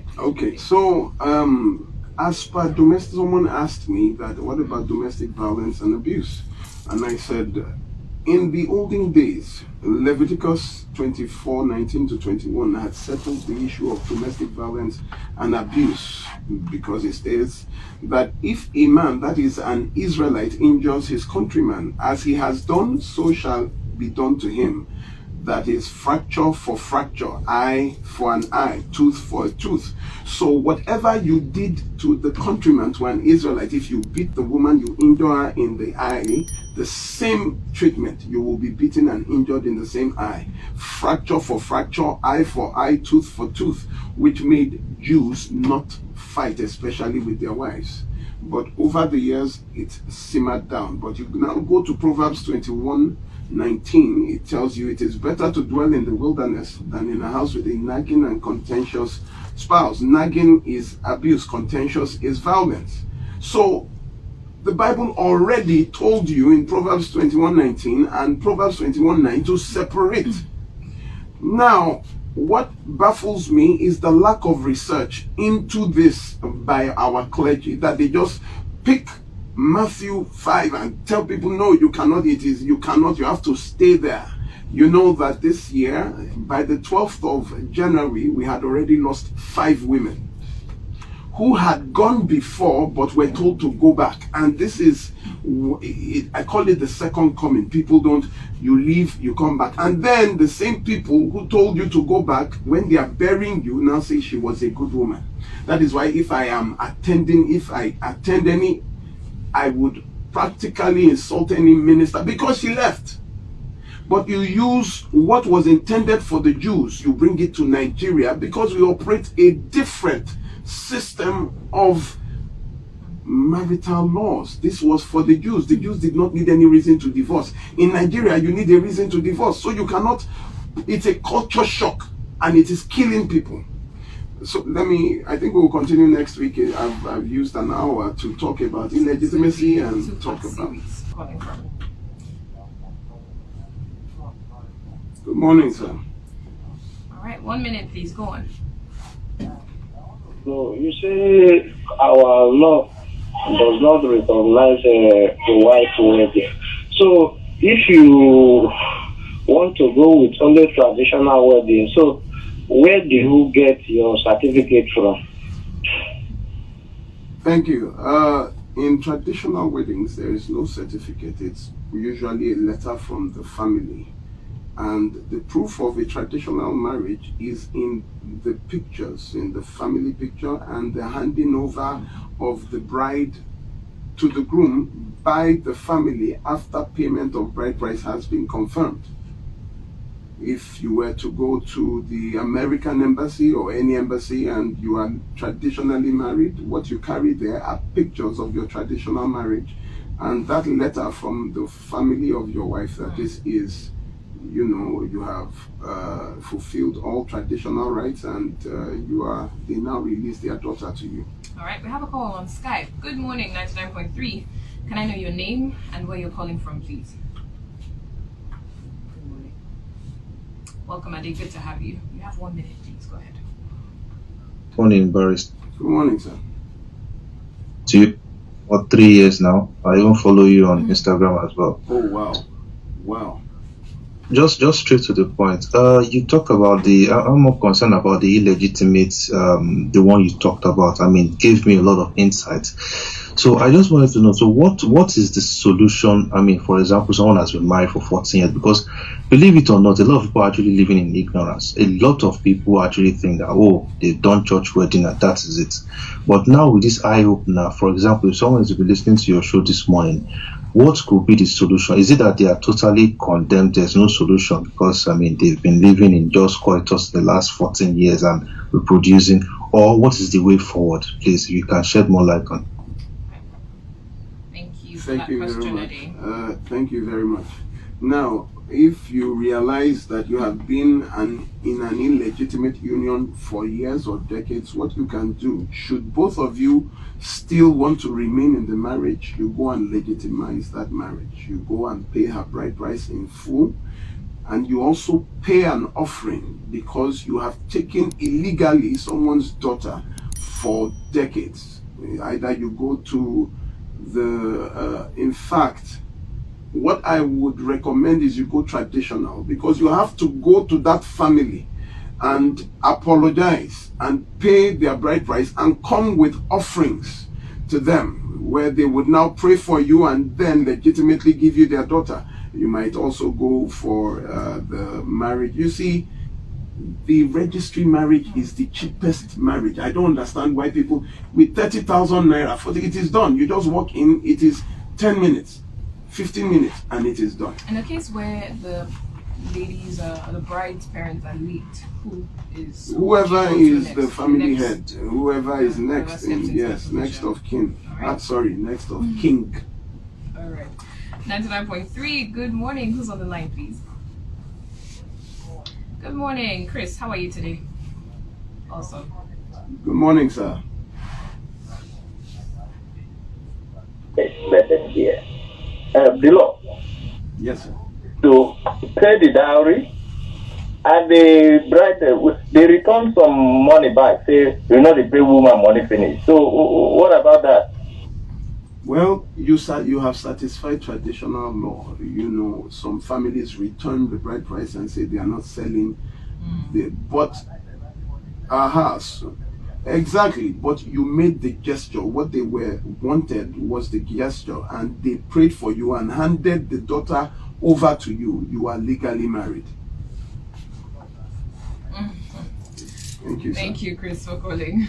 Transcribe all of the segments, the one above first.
minute. Okay, so as per domestic, someone asked me that what about domestic violence and abuse, and I said, in the olden days, Leviticus 24:19-21 had settled the issue of domestic violence and abuse, because it states that if a man, that is an Israelite, injures his countryman, as he has done, so shall be done to him. That is fracture for fracture, eye for an eye, tooth for a tooth. So whatever you did to the countryman, to an Israelite, if you beat the woman, you injure her in the eye, the same treatment, you will be beaten and injured in the same eye. Fracture for fracture, eye for eye, tooth for tooth, which made Jews not fight, especially with their wives. But over the years, it simmered down. But you now go to Proverbs 21:19, it tells you it is better to dwell in the wilderness than in a house with a nagging and contentious spouse. Nagging is abuse, contentious is violence. So the Bible already told you in Proverbs 21:19 and Proverbs 21:9 to separate. Now, what baffles me is the lack of research into this by our clergy, that they just pick Matthew 5 and tell people, no, you cannot, you cannot, you have to stay there. You know that this year, by the 12th of January, we had already lost 5 women who had gone before but were told to go back. And this is, I call it the second coming. People don't, you leave, you come back. And then the same people who told you to go back, when they are burying you, now say she was a good woman. That is why if I attend any, I would practically insult any minister because she left. But you use what was intended for the Jews, you bring it to Nigeria, because we operate a different system of marital laws. This was for the Jews. The Jews did not need any reason to divorce. In Nigeria, you need a reason to divorce. So you cannot, it's a culture shock and it is killing people. So I think we will continue next week. I've used an hour to talk about illegitimacy and talk about. Good morning, sir. All right, 1 minute, please. Go on. So you say our law does not recognize the white wedding. So if you want to go with only traditional wedding, so where do you get your certificate from? Thank you. In traditional weddings, there is no certificate. It's usually a letter from the family. And the proof of a traditional marriage is in the pictures, in the family picture, and the handing over of the bride to the groom by the family after payment of bride price has been confirmed. If you were to go to the American embassy or any embassy and you are traditionally married, what you carry there are pictures of your traditional marriage and that letter from the family of your wife that this is, you know, you have fulfilled all traditional rights and they now release their daughter to you. All right, we have a call on Skype. Good morning, 99.3. Can I know your name and where you're calling from, please? Good morning. Welcome, Ade. Good to have you. You have 1 minute, please. Go ahead. Morning, Barrister. Good morning, sir. To you for 3 years now. I even follow you on Instagram as well. Oh, wow. Wow. Just straight to the point. You talk about I'm more concerned about the illegitimate, the one you talked about. I mean, gave me a lot of insight. So I just wanted to know, so what is the solution? I mean, for example, someone has been married for 14 years, because believe it or not, a lot of people are actually living in ignorance. A lot of people actually think that, oh, they've done church wedding and that is it. But now with this eye opener, for example, if someone is to be listening to your show this morning, what could be the solution? Is it that they are totally condemned? There's no solution because, I mean, they've been living in just coitus the last 14 years and reproducing, or what is the way forward? Please, if you can shed more light on. Thank you very much. Thank you very much. Now, if you realize that you have been in an illegitimate union for years or decades, what you can do, should both of you still want to remain in the marriage, you go and legitimize that marriage. You go and pay her bride price in full. and you also pay an offering because you have taken illegally someone's daughter for decades. Either you go to in fact, what I would recommend is you go traditional, because you have to go to that family and apologize and pay their bride price and come with offerings to them, where they would now pray for you and then legitimately give you their daughter. You might also go for the marriage. You see, the registry marriage is the cheapest marriage. I don't understand why people with 30,000 naira for it is done. You just walk in, it is 10 minutes, 15 minutes, and it is done. In a case where the ladies, the bride's parents are late, whoever is the family next, head, whoever is next in, yes, next of kin. Right. Next of king. All right. 99.3, good morning. Who's on the line, please? Good morning, Chris. How are you today? Awesome. Good morning, sir. Below. Yes, sir. To pay the dowry, and the bride, they return some money back. Say, the pay woman money finish. So what about that? Well, you have satisfied traditional law. Some families return the bride price and say they are not selling. But exactly. But you made the gesture. What they wanted was the gesture, and they prayed for you and handed the daughter over to you. You are legally married. Thank you, sir. Thank you, Chris, for calling.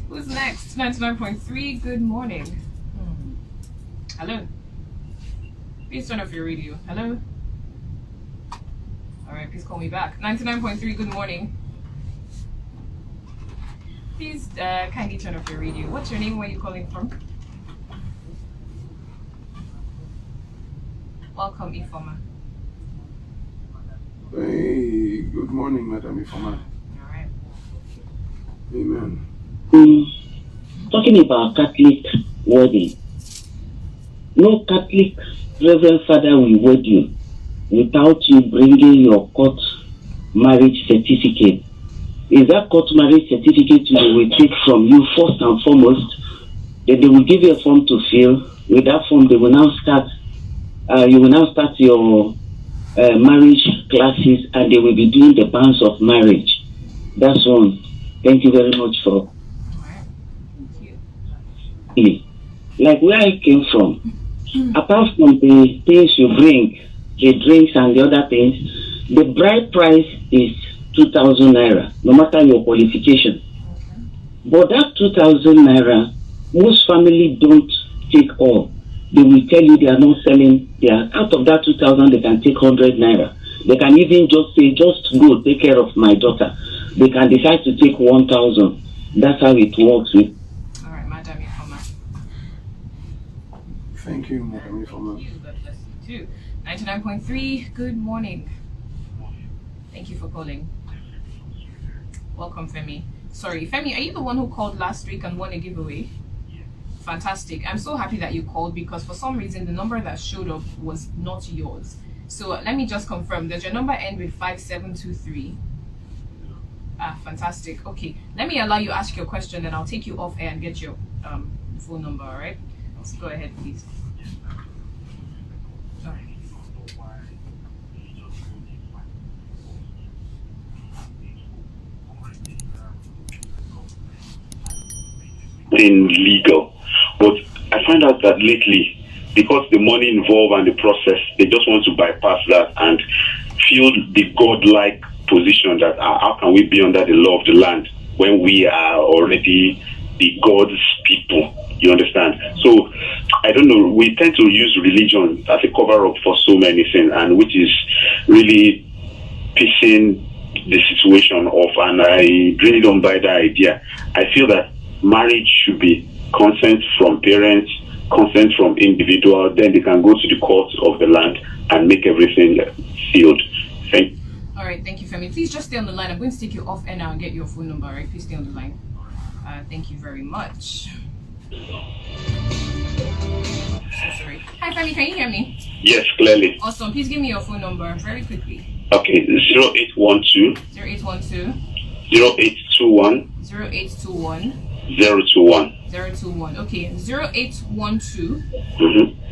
Who's next? 99.3, good morning. Hello? Please turn off your radio. Hello? Alright, please call me back. 99.3, good morning. Please kindly turn off your radio. What's your name? Where are you calling from? Welcome, Ifoma. Hey, good morning, Madam Ifoma. Alright. Amen. Talking about Catholic wedding. No Catholic Reverend Father will wed you without you bringing your court marriage certificate. Is that court marriage certificate they will take from you first and foremost? Then they will give you a form to fill. With that form, they will now start. You will now start your marriage classes, and they will be doing the banns of marriage. That's one. Thank you very much for. Thank you. Like where I came from. Apart from the things you bring, the drinks and the other things, the bride price is 2,000 naira, no matter your qualification. But that 2,000 naira, most families don't take all. They will tell you they are not selling. Out of that 2,000, they can take 100 naira. They can even just say, just go take care of my daughter. They can decide to take 1,000. That's how it works with. All right, Madam Ifoma. Thank you, Madam Ifoma. You, God bless you too. 99.3, good morning. Thank you for calling. Welcome, Femi. Sorry, Femi, are you the one who called last week and won a giveaway? Fantastic. I'm so happy that you called, because for some reason the number that showed up was not yours. So let me just confirm. Does your number end with 5723? Fantastic. Okay, let me allow you ask your question, and I'll take you off air and get your phone number. All right, let's go ahead, please. In legal, but I find out that lately, because the money involved and the process, they just want to bypass that and feel the godlike position that how can we be under the law of the land when we are already the God's people? You understand? So I don't know. We tend to use religion as a cover-up for so many things, and which is really pissing the situation off. And I really don't buy that idea. I feel that marriage should be consent from parents, consent from individual, then they can go to the courts of the land and make everything sealed. Thank you. All right, thank you, Femi. Please just stay on the line. I'm going to take you off air now and get your phone number. All right, please stay on the line. Thank you very much. So sorry. Hi, Femi, can you hear me? Yes, clearly. Awesome. Please give me your phone number very quickly. Okay, 0812 0812 0821 0821 021. 021. Okay, 0812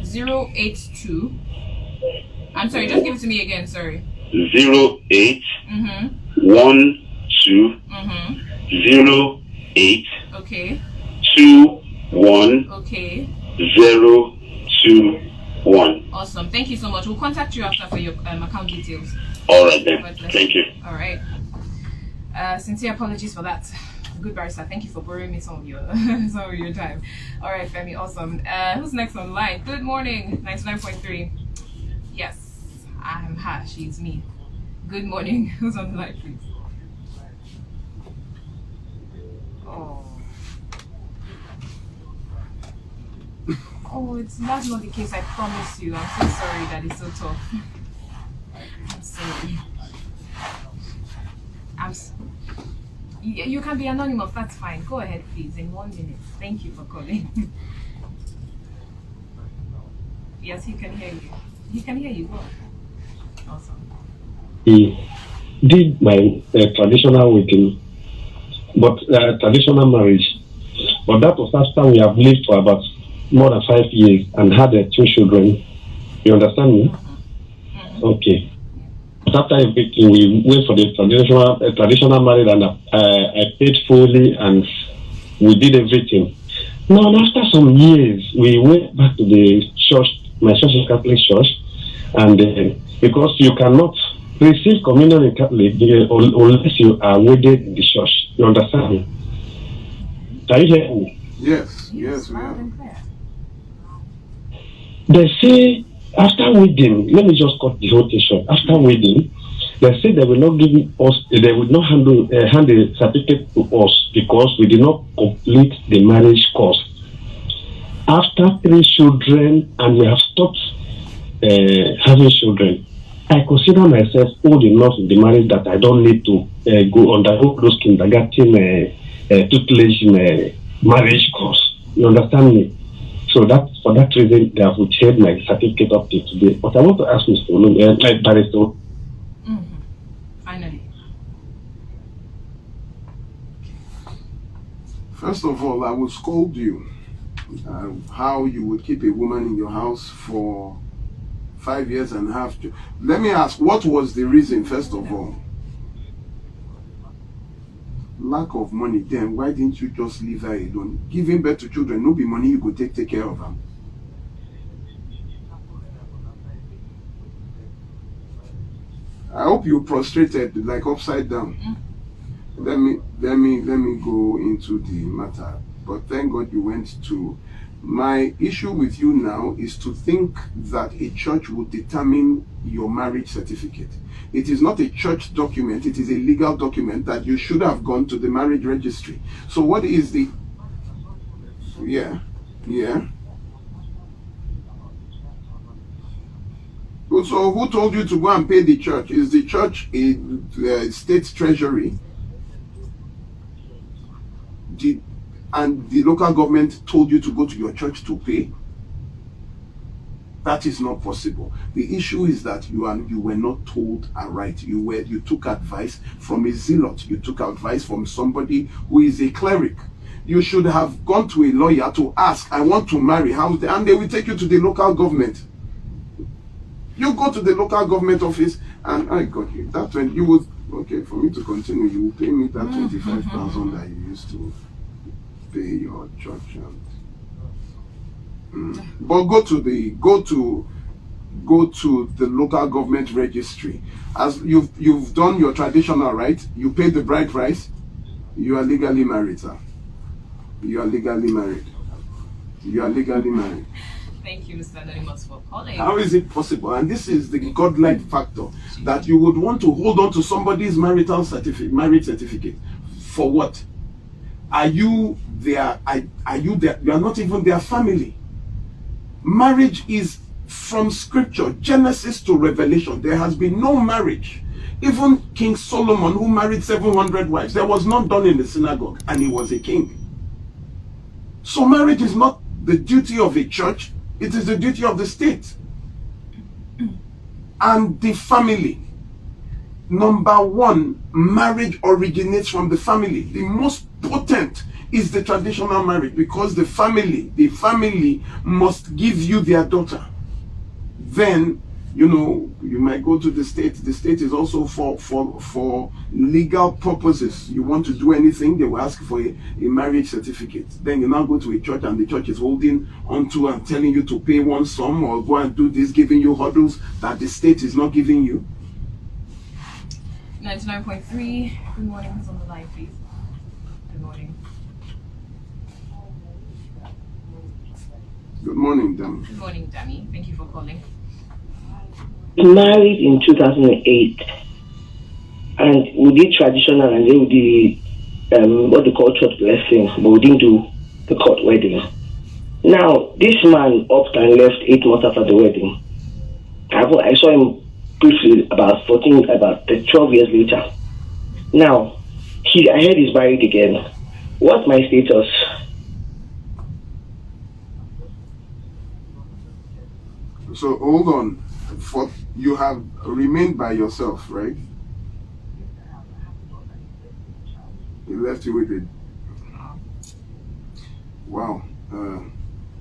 082. I'm sorry, just give it to me again. Sorry. 08 Mm-hmm. 12 Mm-hmm. 08 Okay. 21 Okay. 021. Awesome. Thank you so much. We'll contact you after for your account details. All right then. God bless Thank you. All right. Sincere apologies for that. Good barrister. Thank you for borrowing me some of your time. All right, Femi. Awesome. Who's next on the line? Good morning. 99.3. Yes, I'm her. She's me. Good morning. Who's on the line, please? Oh. Oh, that's not the case. I promise you. I'm so sorry that it's so tough. I'm sorry. You can be anonymous. That's fine. Go ahead, please. In 1 minute. Thank you for calling. Yes, he can hear you. He can hear you. Go on. Awesome. He did my traditional wedding, but traditional marriage. But that was after we have lived for about more than 5 years and had 2 children. You understand me? Mm-hmm. Okay. But after everything, we went for the traditional marriage, and I paid fully, and we did everything. Now, after some years, we went back to the church. My church is Catholic church, and because you cannot receive communion in Catholic unless you are wedded in the church. You understand me? Can you hear me? Yes, Yes, yes, we loud are. and clear. They say after wedding, let me just cut the whole thing short. After wedding, they say they will not give us, they will not hand the certificate to us because we did not complete the marriage course. After 3 children, and we have stopped having children, I consider myself old enough in the marriage that I don't need to go undergo those kindergarten tutelage marriage course. You understand me? So that for that reason, they have withheld my certificate up to today. But I want to ask Mr. Barrister. Mm-hmm. Finally. First of all, I will scold you. How you would keep a woman in your house for 5 years and have to. Let me ask, what was the reason, first of all? Lack of money. Then why didn't you just leave her alone? Giving birth to children, no be money you could take care of them. I hope you prostrated like upside down. Let me go into the matter. But thank God you went to. My issue with you now is to think that a church would determine your marriage certificate. It is not a church document, it is a legal document that you should have gone to the marriage registry. So what is the... Yeah. So who told you to go and pay the church? Is the church a state treasury? And the local government told you to go to your church to pay? That is not possible. The issue is that you were not told aright. You took advice from a zealot. You took advice from somebody who is a cleric. You should have gone to a lawyer to ask, I want to marry, and they will take you to the local government. You go to the local government office, and I got you. That's when you would, okay, for me to continue, you will pay me that 25,000 that you used to pay your church. But go to the local government registry. As you've done your traditional, right? You pay the bride price. You are legally married, sir. You are legally married. Thank you, Mr. Anonymous, for calling. How is it possible? And this is the godlike factor, that you would want to hold on to somebody's marriage certificate. For what? Are you there? Are you there? You are not even their family. Marriage is from scripture, Genesis to Revelation. There has been no marriage. Even King Solomon, who married 700 wives, there was none done in the synagogue, and he was a king. So marriage is not the duty of a church, it is the duty of the state and the family. Number one, marriage originates from the family. The most potent is the traditional marriage, because the family must give you their daughter. Then, you might go to the state. The state is also for legal purposes. You want to do anything, they will ask for a marriage certificate. Then you now go to a church, and the church is holding onto and telling you to pay one sum or go and do this, giving you hurdles that the state is not giving you. 99.3. Good morning. Who's on the line, please? Good morning. Good morning, Dami. Good morning, Dami. Thank you for calling. Married in 2008, and we did traditional, and then we did what they call church blessing, but we didn't do the court wedding. Now, this man upped and left 8 months after the wedding. I saw him briefly about 12 years later. Now, I heard he's married again. What's my status? So hold on. You have remained by yourself, right? He left you with it. Wow.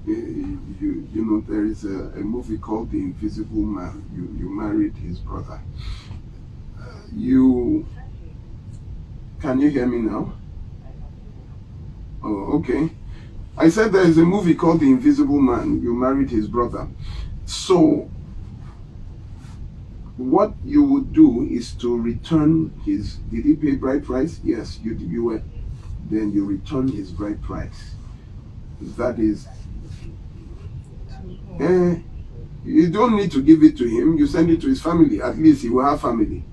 There is a movie called The Invisible Man. You married his brother. Can you hear me now? Oh, okay. I said there is a movie called The Invisible Man. You married his brother. So, what you would do is to return his. Did he pay bride price? Yes, you were. Then you return his bride price. That is. You don't need to give it to him. You send it to his family. At least he will have family.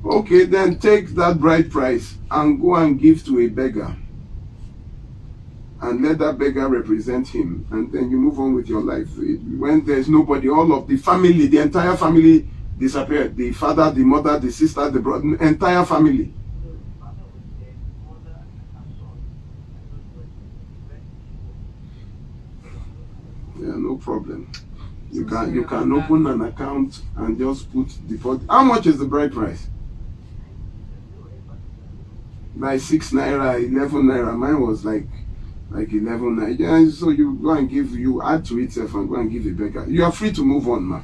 Okay, then take that bride price and go and give to a beggar. And let that beggar represent him. And then you move on with your life. When there's nobody, all of the family, the entire family disappeared. The father, the mother, the sister, the brother, entire family. Yeah, no problem. You can open an account and just put deposit. How much is the bride price? Like 6 naira, 11 naira. Mine was like 11 naira. Yeah, so you go and you add to itself and go and give a beggar. You are free to move on, man.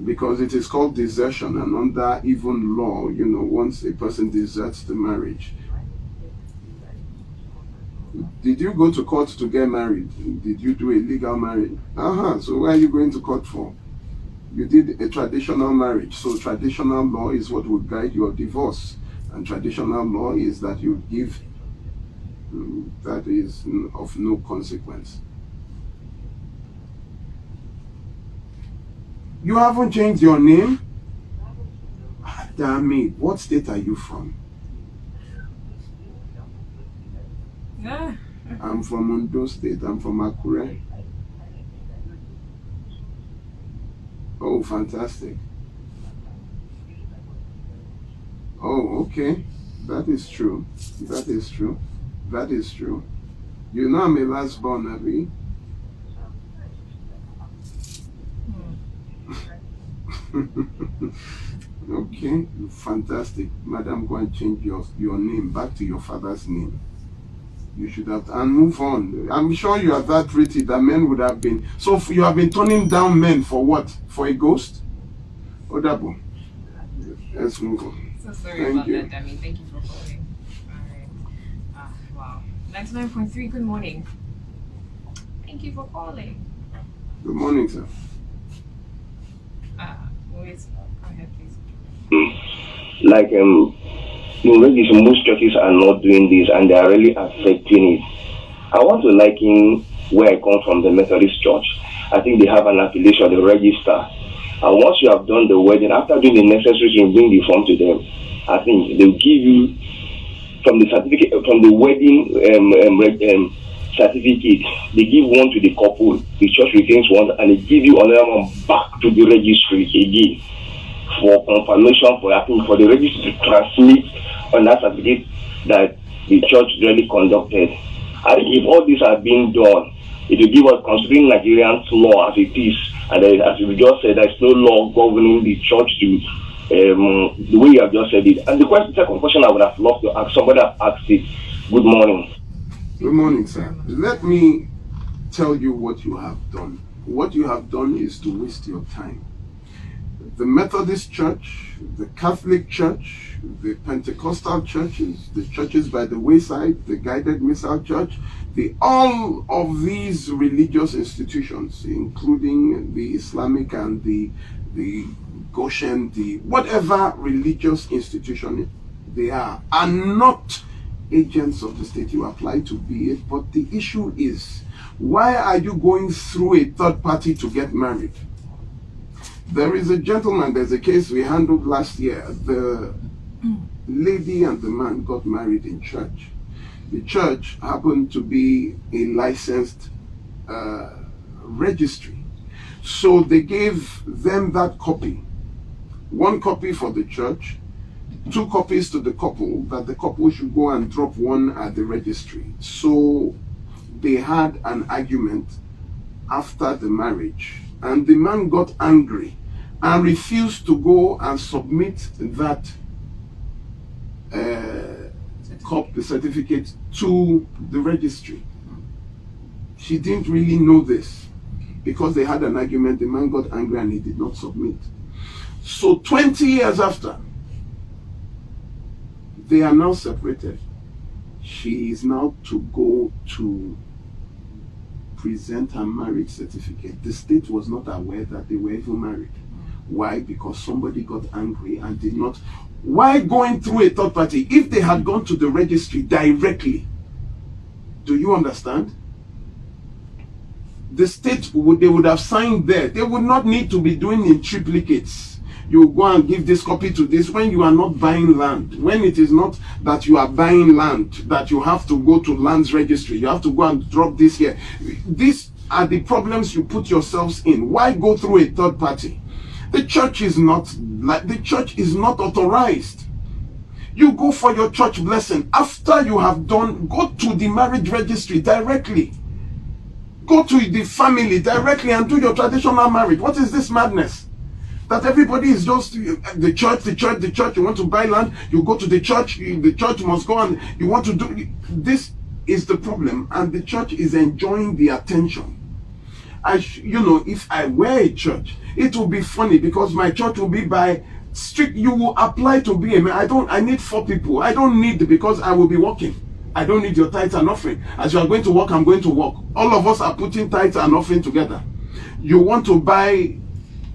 Because it is called desertion, and under even law, once a person deserts the marriage. Did you go to court to get married? Did you do a legal marriage? So where are you going to court for? You did a traditional marriage. So traditional law is what will guide your divorce. And traditional law is that you give, that is of no consequence. You haven't changed your name? Damn it, what state are you from? Yeah. I'm from Ondo State. I'm from Akure. Oh, fantastic. Oh, okay. That is true. That is true. That is true. You know I'm a last born, Abby. Okay, fantastic. Madam, go and change your name back to your father's name. You should have, and move on. I'm sure you are that pretty that men would have been. So you have been turning down men for what? For a ghost? Odabo. Let's move on. So sorry about that, Dami. Thank you for calling. Alright. Wow. 99.3, good morning. Thank you for calling. Good morning, sir. Wait, go ahead, please. Like, most churches are not doing this, and they are really affecting it. I want to liken where I come from, the Methodist Church. I think they have an affiliation, the register. And once you have done the wedding, after doing the necessary, you bring the form to them. I think they'll give you from the certificate, from the wedding certificate. They give one to the couple. The church retains one, and they give you another one back to the registry again for confirmation, for the registry to transmit on that certificate that the church really conducted. I think if all this had been done, it will give us, considering Nigerian law as it is, and then, as you just said, there's no law governing the church to the way you have just said it. And the second question I would have loved to ask, somebody has asked it. Good morning. Good morning, sir. Let me tell you what you have done. What you have done is to waste your time. The Methodist Church, the Catholic Church, the Pentecostal churches, the churches by the wayside, the Guided Missile Church, all of these religious institutions, including the Islamic and the Goshen, the whatever religious institution they are not agents of the state. You apply to be it, but the issue is, why are you going through a third party to get married? There is a gentleman, there's a case we handled last year. The lady and the man got married in church. The church happened to be a licensed registry. So they gave them that copy. One copy for the church, 2 copies to the couple, that the couple should go and drop one at the registry. So they had an argument after the marriage, and the man got angry and refused to go and submit that the certificate to the registry. She didn't really know this. Because they had an argument, the man got angry and he did not submit. So 20 years after, they are now separated. She is now to go to present her marriage certificate. The state was not aware that they were even married. Why? Because somebody got angry and did not. Why going through a third party? If they had gone to the registry directly, do you understand? The state they would have signed there. They would not need to be doing in triplicates. You go and give this copy to this when you are not buying land. When it is not that you are buying land, that you have to go to lands registry. You have to go and drop this here. These are the problems you put yourselves in. Why go through a third party? The church is not authorized. You go for your church blessing. After you have done, go to the marriage registry directly. Go to the family directly and do your traditional marriage. What is this madness? That everybody is just the church. You want to buy land, you go to the church must go, and you want to do this. Is the problem, and the church is enjoying the attention. If I were a church, it will be funny because my church will be by strict. You will apply to be a man. I need 4 people. I don't need, because I will be working. I don't need your tithes and offering. As you are going to work, I'm going to work. All of us are putting tithes and offering together. You want to buy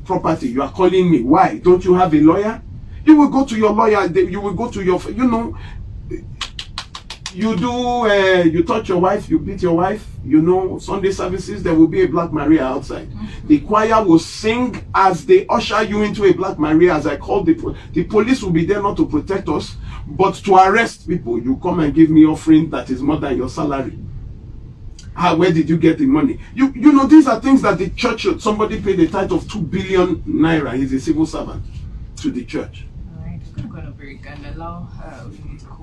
property, you are calling me. Why? Don't you have a lawyer? You will go to your lawyer. You will go to your, you touch your wife, you beat your wife. Sunday services, there will be a Black Maria outside. The choir will sing as they usher you into a Black Maria, as I call the police will be there not to protect us, but to arrest people. You come and give me offering that is more than your salary. Where did you get the money? These are things that the church, somebody paid a tithe of 2 billion naira. He's a civil servant to the church. All right, we're going to go on a break and allow you to call